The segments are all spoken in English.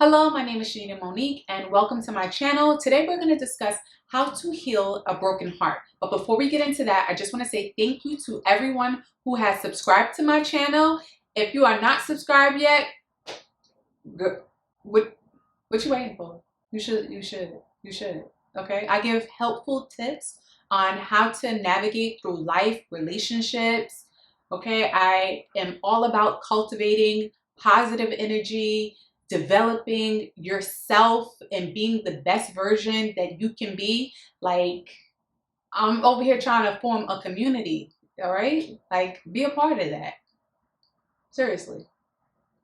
Hello, my name is ShaneidaMonique and welcome to my channel. Today we're going to discuss how to heal a broken heart. But before we get into that, I just want to say thank you to everyone who has subscribed to my channel. If you are not subscribed yet, what you waiting for? You should. Okay? I give helpful tips on how to navigate through life, relationships. Okay? I am all about cultivating positive energy, developing yourself and being the best version that you can be. Like, I'm over here trying to form a community, all right? Like, be a part of that. Seriously,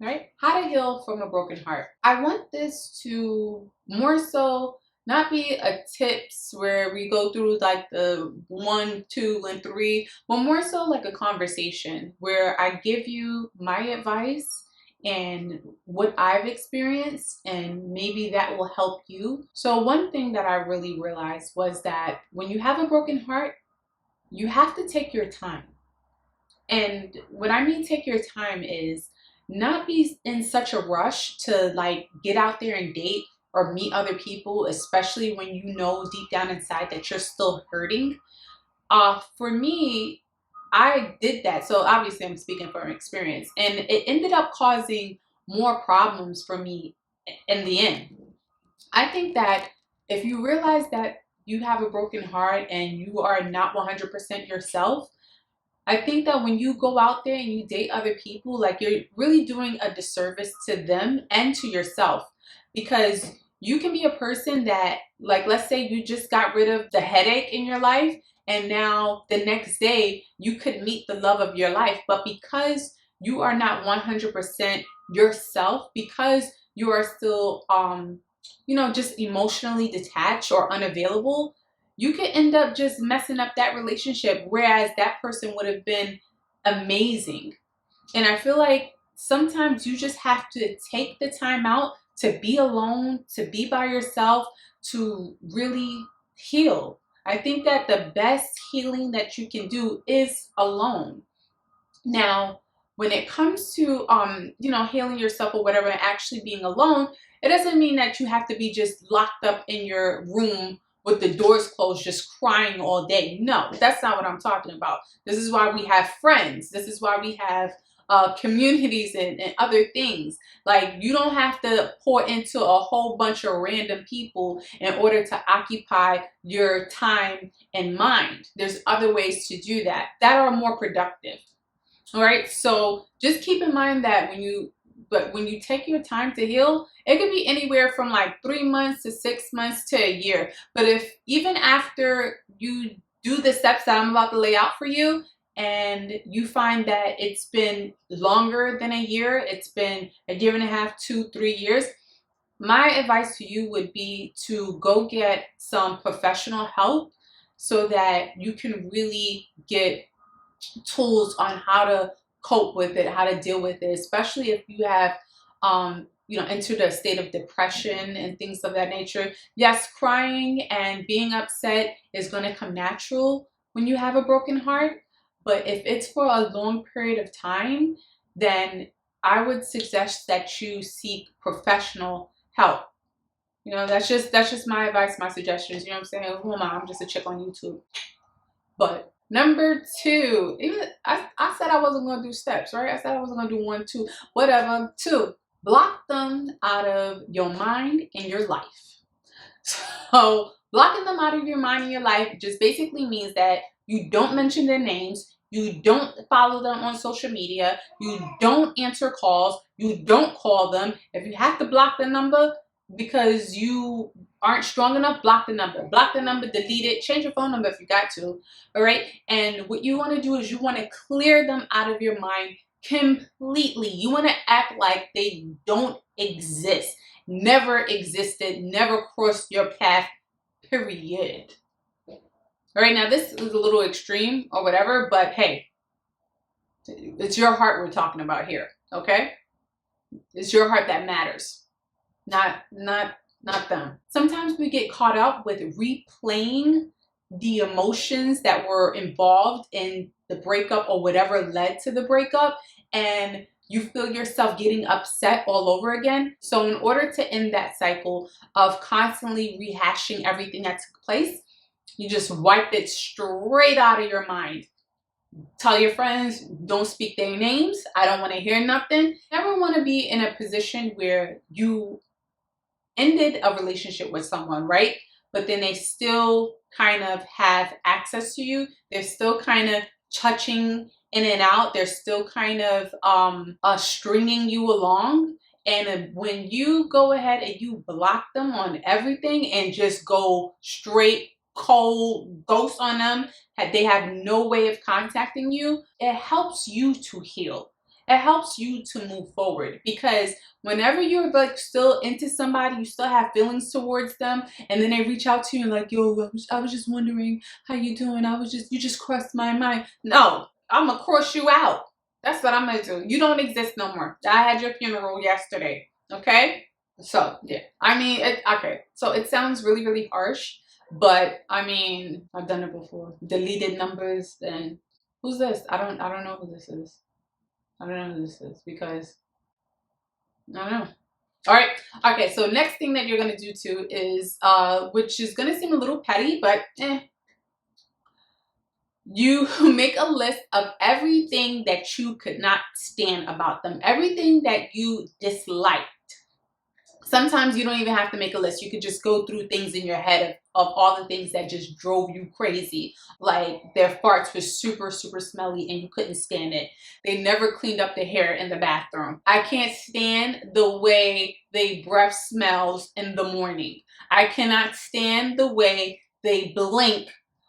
right? How to heal from a broken heart. I want this to more so not be a tips where we go through like the 1, 2, and 3, but more so like a conversation where I give you my advice and what I've experienced, and maybe that will help you. So one thing that I really realized was that when you have a broken heart, you have to take your time. And what I mean take your time is not be in such a rush to like get out there and date or meet other people, especially when you know deep down inside that you're still hurting. For me, I did that. So obviously I'm speaking from experience, and it ended up causing more problems for me in the end. I think that if you realize that you have a broken heart and you are not 100% yourself, I think that when you go out there and you date other people, like you're really doing a disservice to them and to yourself, because you can be a person that, like, let's say you just got rid of the headache in your life and now the next day you could meet the love of your life. But because you are not 100% yourself, because you are still, just emotionally detached or unavailable, you could end up just messing up that relationship, whereas that person would have been amazing. And I feel like sometimes you just have to take the time out to be alone, to be by yourself, to really heal. I think that the best healing that you can do is alone. Now, when it comes to healing yourself or whatever and actually being alone, it doesn't mean that you have to be just locked up in your room with the doors closed just crying all day. No, that's not what I'm talking about. This is why we have friends. This is why we have communities and other things. Like, you don't have to pour into a whole bunch of random people in order to occupy your time and mind. There's other ways to do that are more productive. All right, so just keep in mind that when you take your time to heal, it could be anywhere from like 3 months to 6 months to a year. But if even after you do the steps that I'm about to lay out for you, and you find that it's been longer than a year, it's been a year and a half, 2, 3 years, my advice to you would be to go get some professional help so that you can really get tools on how to cope with it, how to deal with it, especially if you have entered a state of depression and things of that nature. Yes, crying and being upset is going to come natural when you have a broken heart, but if it's for a long period of time, then I would suggest that you seek professional help. That's just my advice, my suggestions. You know what I'm saying? Who am I? I'm just a chick on YouTube. But number 2, even I said I wasn't going to do steps, right? I said I wasn't going to do 1, 2, whatever. 2, block them out of your mind and your life. So blocking them out of your mind and your life just basically means that you don't mention their names, you don't follow them on social media, you don't answer calls, you don't call them. If you have to block the number because you aren't strong enough, block the number. Block the number, delete it, change your phone number if you got to. All right. And what you want to do is you want to clear them out of your mind completely. You want to act like they don't exist, never existed, never crossed your path, period. All right. Now, this is a little extreme or whatever, but hey, it's your heart we're talking about here. Okay. It's your heart that matters, not them. Sometimes we get caught up with replaying the emotions that were involved in the breakup or whatever led to the breakup, and you feel yourself getting upset all over again. So in order to end that cycle of constantly rehashing everything that took place, you just wipe it straight out of your mind. Tell your friends, don't speak their names. I don't want to hear nothing. Never want to be in a position where you ended a relationship with someone, right? But then they still kind of have access to you. They're still kind of touching in and out. They're still kind of stringing you along. And when you go ahead and you block them on everything and just go straight cold ghost on them, they have no way of contacting you, it helps you to heal. It helps you to move forward, because whenever you're like still into somebody, you still have feelings towards them, and then they reach out to you like, yo, I was just wondering how you doing. You just crossed my mind. No, I'm gonna cross you out. That's what I'm gonna do. You don't exist no more. I had your funeral yesterday. Okay? So yeah, I mean, okay. So it sounds really, really harsh, but I mean, I've done it before. Deleted numbers. And who's this? I don't know who this is. I don't know who this is, because I don't know. All right. Okay. So next thing that you're going to do too is, which is going to seem a little petty, but you make a list of everything that you could not stand about them, everything that you dislike. Sometimes you don't even have to make a list. You could just go through things in your head of all the things that just drove you crazy. Like their farts were super, super smelly and you couldn't stand it. They never cleaned up the hair in the bathroom. I can't stand the way they breath smells in the morning. I cannot stand the way they blink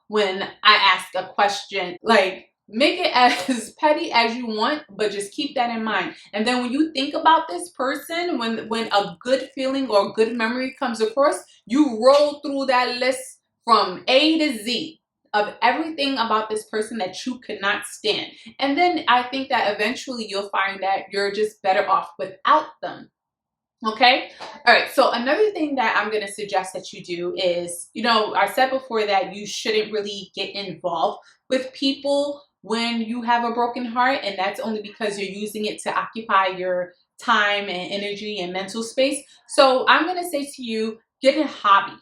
when I ask a question. Like, make it as petty as you want, but just keep that in mind. And then when you think about this person, when a good feeling or good memory comes across, you roll through that list from A to Z of everything about this person that you could not stand. And then I think that eventually you'll find that you're just better off without them. Okay. All right. So another thing that I'm going to suggest that you do is, I said before that you shouldn't really get involved with people when you have a broken heart. And that's only because you're using it to occupy your time and energy and mental space. So I'm going to say to you, get a hobby.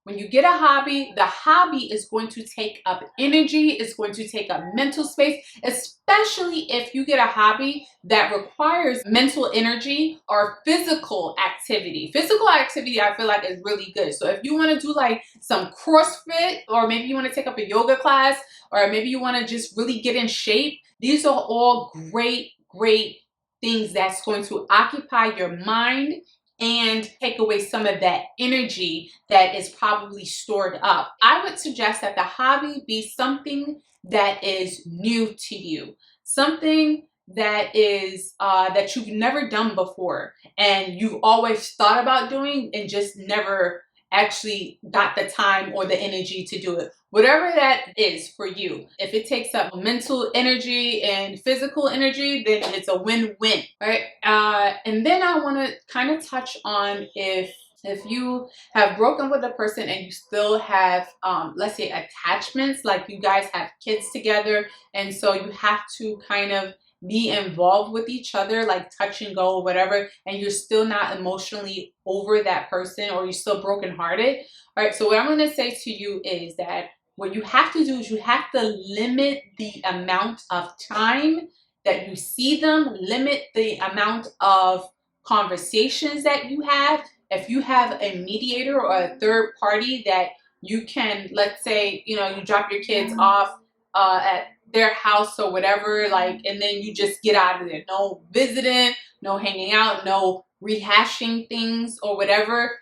When you get a hobby, the hobby is going to take up energy, it's going to take up mental space, especially if you get a hobby that requires mental energy or physical activity. Physical activity, I feel like, is really good. So if you want to do like some CrossFit, or maybe you want to take up a yoga class, or maybe you want to just really get in shape, these are all great, great things that's going to occupy your mind and take away some of that energy that is probably stored up. I would suggest that the hobby be something that is new to you, something that is that you've never done before and you've always thought about doing and just never actually got the time or the energy to do it. Whatever that is for you. If it takes up mental energy and physical energy, then it's a win-win, right? And then I want to kind of touch on if you have broken with a person and you still have, let's say, attachments, like you guys have kids together, and so you have to kind of be involved with each other, like touch and go or whatever, and you're still not emotionally over that person, or you're still brokenhearted. All right, so what I'm going to say to you is that what you have to do is you have to limit the amount of time that you see them, limit the amount of conversations that you have. If you have a mediator or a third party that you can, let's say, you drop your kids off at their house or whatever, like, and then you just get out of there. No visiting, no hanging out, no rehashing things or whatever.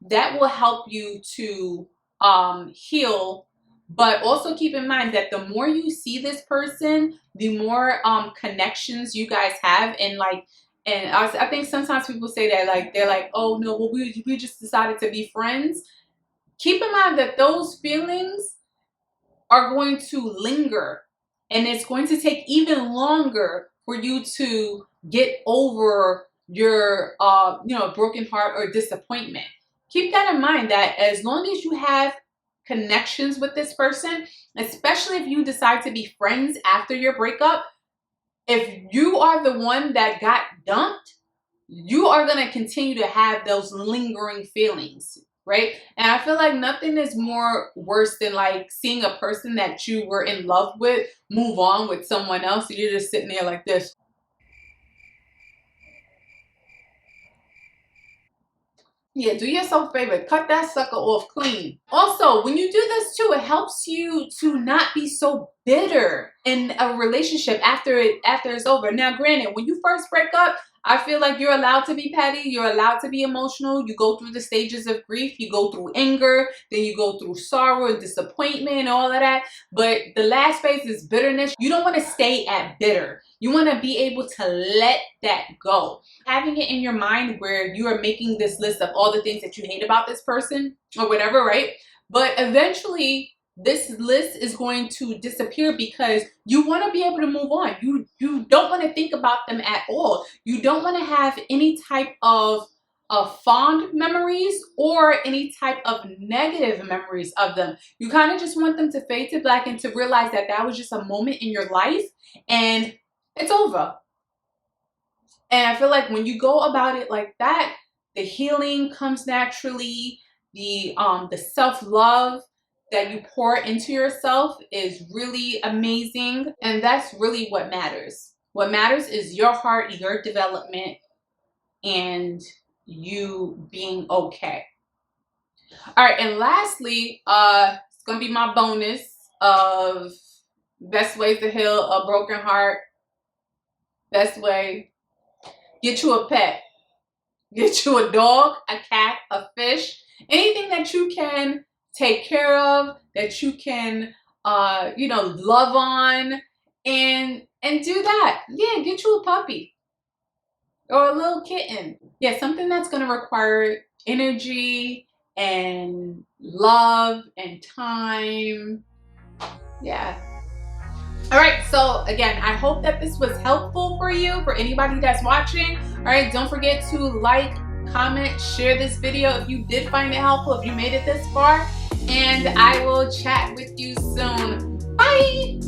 That will help you to heal. But also keep in mind that the more you see this person, the more connections you guys have. And I think sometimes people say that, like, they're like, oh no, well, we just decided to be friends. Keep in mind that those feelings are going to linger, and it's going to take even longer for you to get over your broken heart or disappointment. Keep that in mind, that as long as you have connections with this person, especially if you decide to be friends after your breakup, If you are the one that got dumped, you are going to continue to have those lingering feelings, right? And I feel like nothing is more worse than like seeing a person that you were in love with move on with someone else, and you're just sitting there like this. Yeah, do yourself a favor. Cut that sucker off clean. Also, when you do this too, it helps you to not be so bitter in a relationship after it's over. Now, granted, when you first break up, I feel like you're allowed to be petty. You're allowed to be emotional. You go through the stages of grief. You go through anger. Then you go through sorrow and disappointment and all of that. But the last phase is bitterness. You don't want to stay at bitter. You want to be able to let that go. Having it in your mind where you are making this list of all the things that you hate about this person or whatever, right? But eventually this list is going to disappear because you want to be able to move on. You don't want to think about them at all. You don't want to have any type of fond memories or any type of negative memories of them. You kind of just want them to fade to black and to realize that that was just a moment in your life and it's over. And I feel like when you go about it like that, the healing comes naturally. The self-love that you pour into yourself is really amazing. And that's really what matters. What matters is your heart, your development, and you being okay. All right, and lastly, it's gonna be my bonus of best ways to heal a broken heart. Best way, get you a pet. Get you a dog, a cat, a fish, anything that you can take care of, that you can, love on, and do that. Yeah, get you a puppy or a little kitten. Yeah, something that's gonna require energy and love and time. Yeah. All right, so again, I hope that this was helpful for you, for anybody that's watching. All right, don't forget to like, comment, share this video if you did find it helpful, if you made it this far, and I will chat with you soon. Bye.